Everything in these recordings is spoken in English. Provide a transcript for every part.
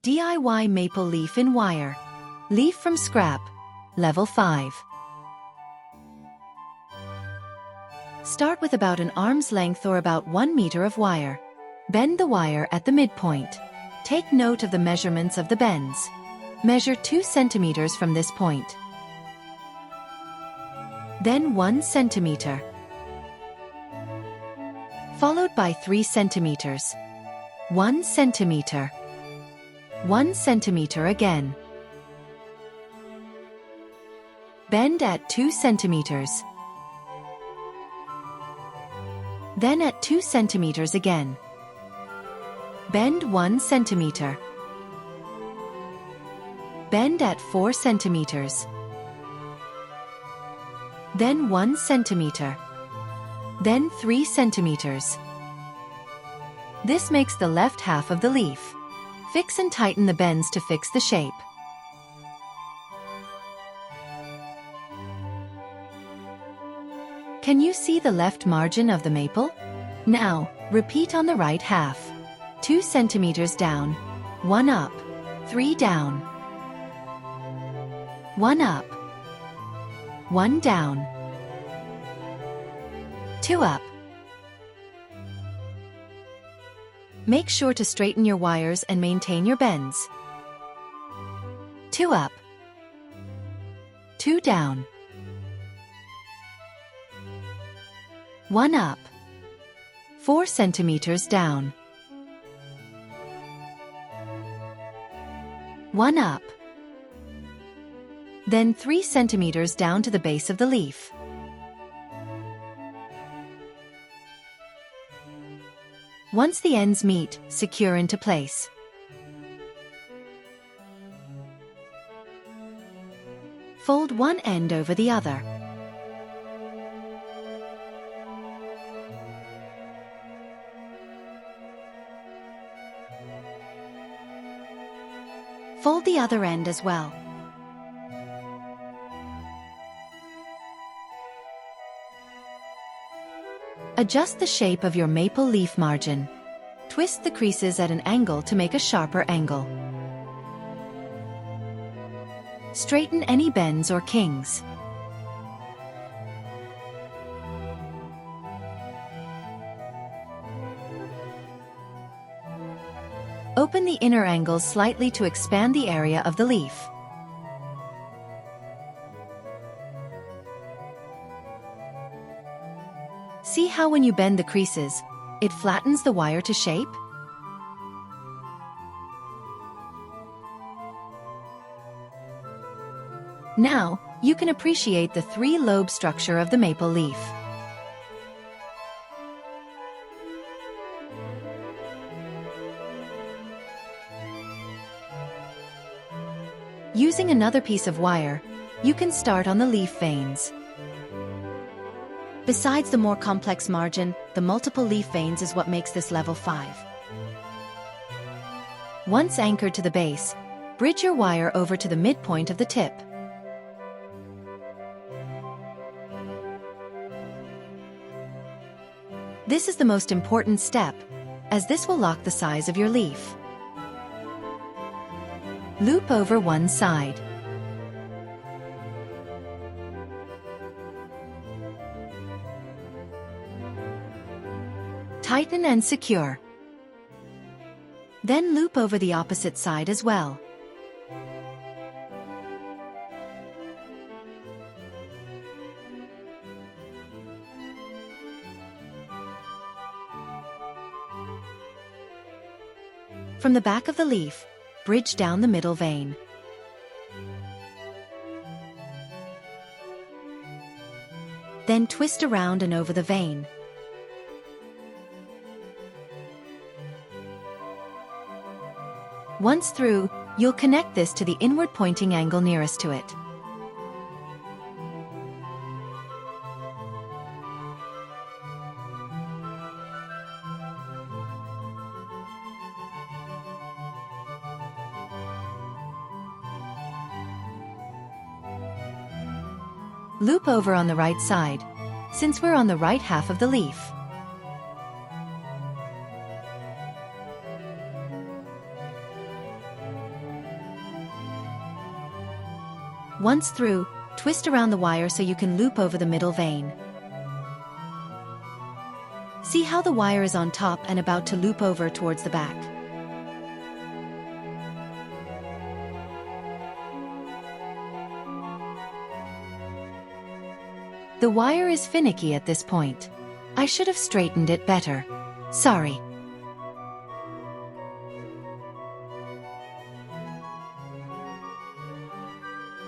DIY maple leaf in wire. Leaf from scrap. Level 5. Start with about an arm's length or about 1 meter of wire. Bend the wire at the midpoint. Take note of the measurements of the bends. Measure 2 centimeters from this point. Then 1 centimeter. Followed by 3 centimeters. 1 centimeter. 1 centimeter again. Bend at 2 centimeters. Then at 2 centimeters again. Bend 1 centimeter. Bend at 4 centimeters. Then 1 centimeter. Then 3 centimeters. This makes the left half of the leaf. Fix and tighten the bends to fix the shape. Can you see the left margin of the maple? Now, repeat on the right half. 2 centimeters down, 1 up, 3 down, 1 up, 1 down, 2 up. Make sure to straighten your wires and maintain your bends. 2 up, 2 down, 1 up, 4 centimeters down, 1 up, then 3 centimeters down to the base of the leaf. Once the ends meet, secure into place. Fold one end over the other. Fold the other end as well. Adjust the shape of your maple leaf margin. Twist the creases at an angle to make a sharper angle. Straighten any bends or kings. Open the inner angles slightly to expand the area of the leaf. See how when you bend the creases, it flattens the wire to shape? Now, you can appreciate the 3-lobe structure of the maple leaf. Using another piece of wire, you can start on the leaf veins. Besides the more complex margin, the multiple leaf veins is what makes this level 5. Once anchored to the base, bridge your wire over to the midpoint of the tip. This is the most important step, as this will lock the size of your leaf. Loop over one side. Tighten and secure. Then loop over the opposite side as well. From the back of the leaf, bridge down the middle vein. Then twist around and over the vein. Once through, you'll connect this to the inward pointing angle nearest to it. Loop over on the right side, since we're on the right half of the leaf. Once through, twist around the wire so you can loop over the middle vein. See how the wire is on top and about to loop over towards the back. The wire is finicky at this point. I should have straightened it better. Sorry.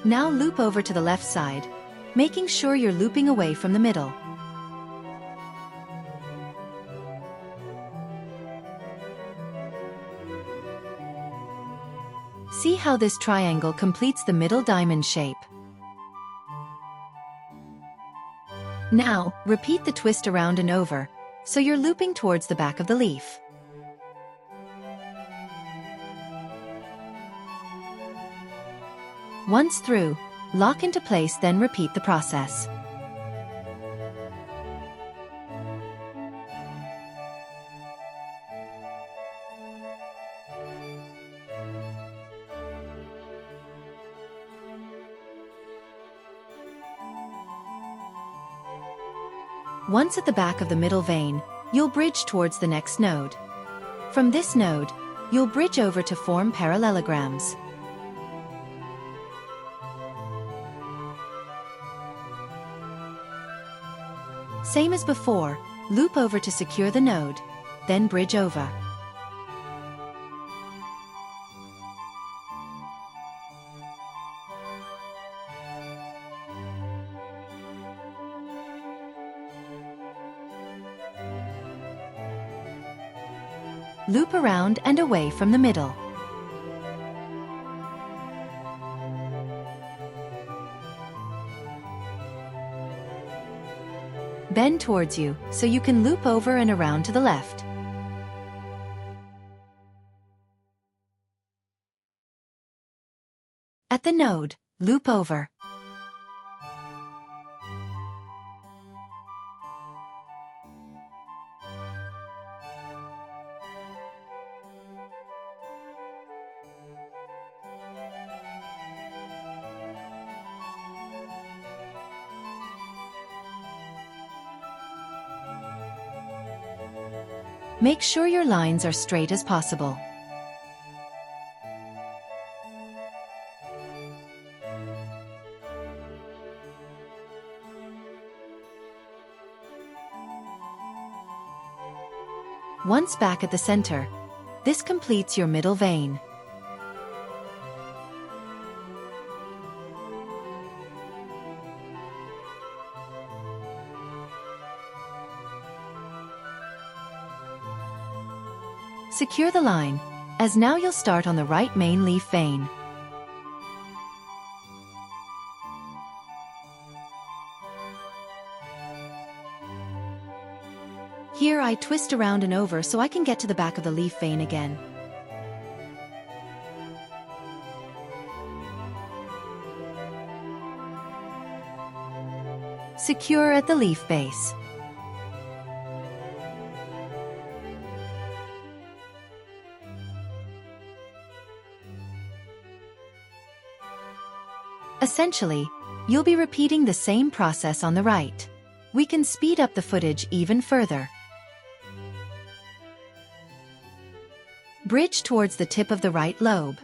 Now loop over to the left side, making sure you're looping away from the middle. See how this triangle completes the middle diamond shape. Now, repeat the twist around and over, so you're looping towards the back of the leaf. Once through, lock into place, then repeat the process. Once at the back of the middle vein, you'll bridge towards the next node. From this node, you'll bridge over to form parallelograms. Same as before, loop over to secure the node, then bridge over. Loop around and away from the middle. Bend towards you, so you can loop over and around to the left. At the node, loop over. Make sure your lines are straight as possible. Once back at the center, this completes your middle vein. Secure the line, as now you'll start on the right main leaf vein. Here I twist around and over so I can get to the back of the leaf vein again. Secure at the leaf base. Essentially, you'll be repeating the same process on the right. We can speed up the footage even further. Bridge towards the tip of the right lobe.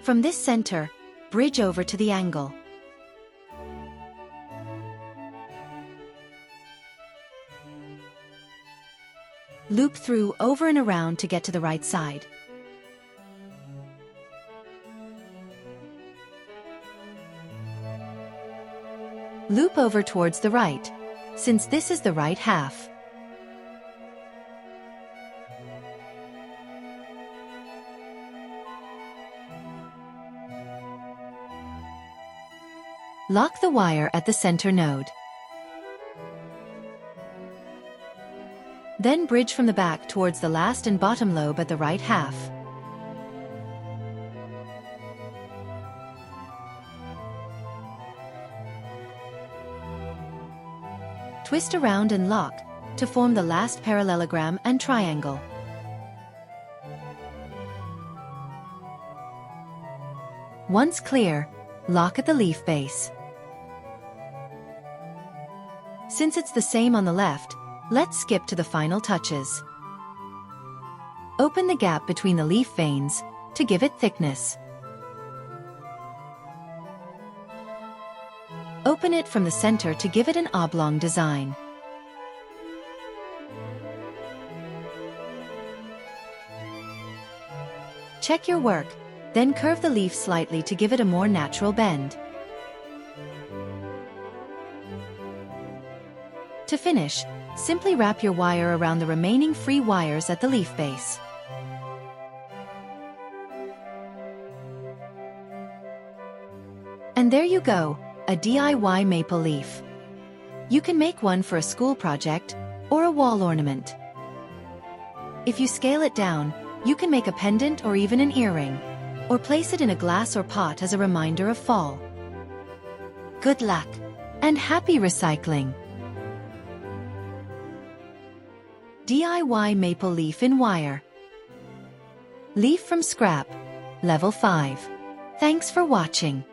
From this center, bridge over to the angle. Loop through over and around to get to the right side. Loop over towards the right, since this is the right half. Lock the wire at the center node. Then bridge from the back towards the last and bottom lobe at the right half. Twist around and lock, to form the last parallelogram and triangle. Once clear, lock at the leaf base. Since it's the same on the left, let's skip to the final touches. Open the gap between the leaf veins to give it thickness. Open it from the center to give it an oblong design. Check your work, then curve the leaf slightly to give it a more natural bend. To finish, simply wrap your wire around the remaining free wires at the leaf base. And there you go, a DIY maple leaf. You can make one for a school project or a wall ornament. If you scale it down, you can make a pendant or even an earring, or place it in a glass or pot as a reminder of fall. Good luck, and happy recycling! DIY maple leaf in wire. Leaf from scrap, level 5. Thanks for watching.